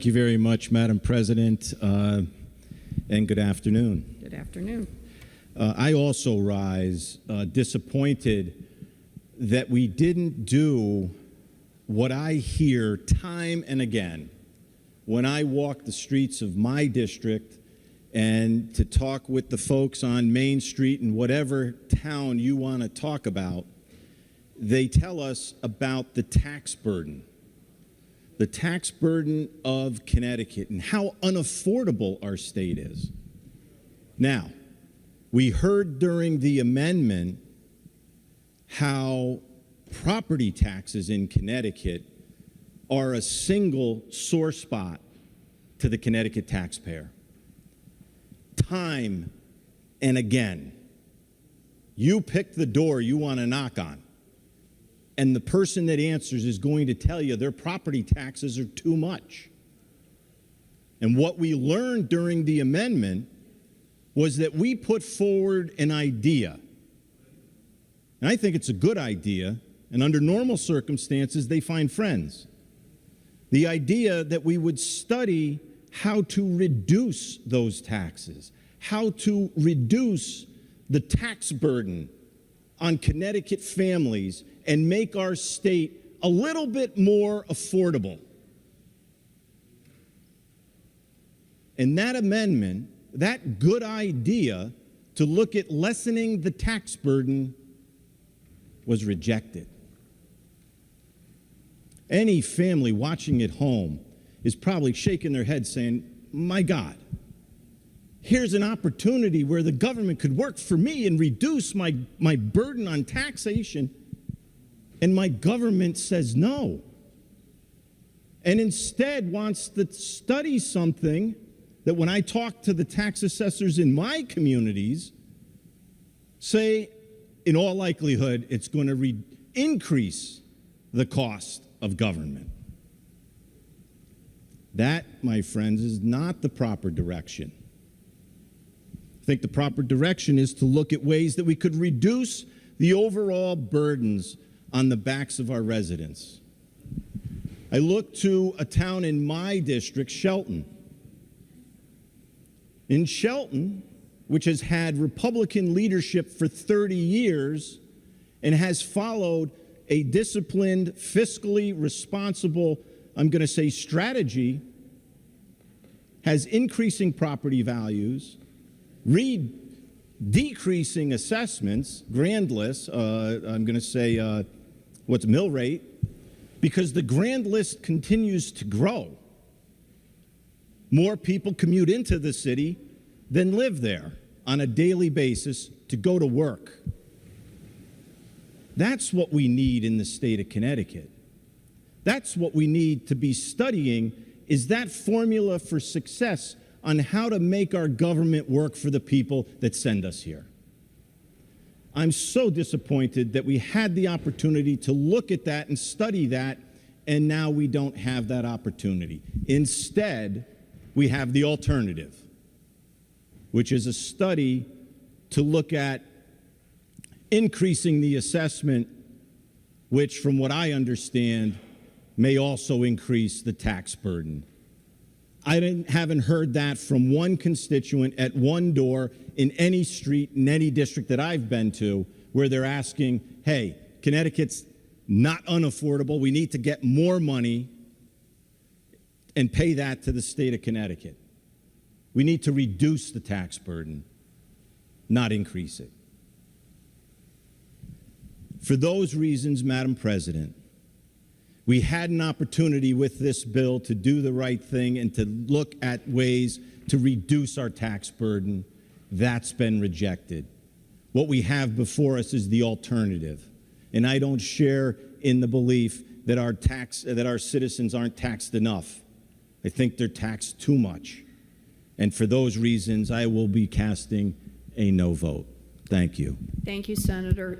Thank you very much, Madam President, and good afternoon. Good afternoon. I also rise disappointed that we didn't do what I hear time and again when I walk the streets of my district and to talk with the folks on Main Street in whatever town you want to talk about. They tell us about the tax burden of Connecticut and how unaffordable our state is. Now, we heard during the amendment how property taxes in Connecticut are a single sore spot to the Connecticut taxpayer. Time and again, you pick the door you want to knock on, and the person that answers is going to tell you their property taxes are too much. And what we learned during the amendment was that we put forward an idea. And I think it's a good idea, and under normal circumstances, they find friends. The idea that we would study how to reduce those taxes, how to reduce the tax burden on Connecticut families and make our state a little bit more affordable. And that amendment, that good idea to look at lessening the tax burden, was rejected. Any family watching at home is probably shaking their head saying, my God, here's an opportunity where the government could work for me and reduce my burden on taxation, and my government says no. And instead wants to study something that when I talk to the tax assessors in my communities, say, in all likelihood, it's going to increase the cost of government. That, my friends, is not the proper direction. I think the proper direction is to look at ways that we could reduce the overall burdens on the backs of our residents. I look to a town in my district, Shelton. In Shelton, which has had Republican leadership for 30 years and has followed a disciplined, fiscally responsible, I'm going to say, strategy, has increasing property values, decreasing assessments, grand list, I'm going to say, what's mill rate, because the grand list continues to grow. More people commute into the city than live there on a daily basis to go to work. That's what we need in the state of Connecticut. That's what we need to be studying, is that formula for success on how to make our government work for the people that send us here. I'm so disappointed that we had the opportunity to look at that and study that, and now we don't have that opportunity. Instead, we have the alternative, which is a study to look at increasing the assessment, which, from what I understand, may also increase the tax burden. I haven't heard that from one constituent at one door in any street, in any district that I've been to, where they're asking, hey, Connecticut's not unaffordable. We need to get more money and pay that to the state of Connecticut. We need to reduce the tax burden, not increase it. For those reasons, Madam President, we had an opportunity with this bill to do the right thing and to look at ways to reduce our tax burden. That's been rejected. What we have before us is the alternative. And I don't share in the belief that our citizens aren't taxed enough. I think they're taxed too much. And for those reasons, I will be casting a no vote. Thank you. Thank you, Senator.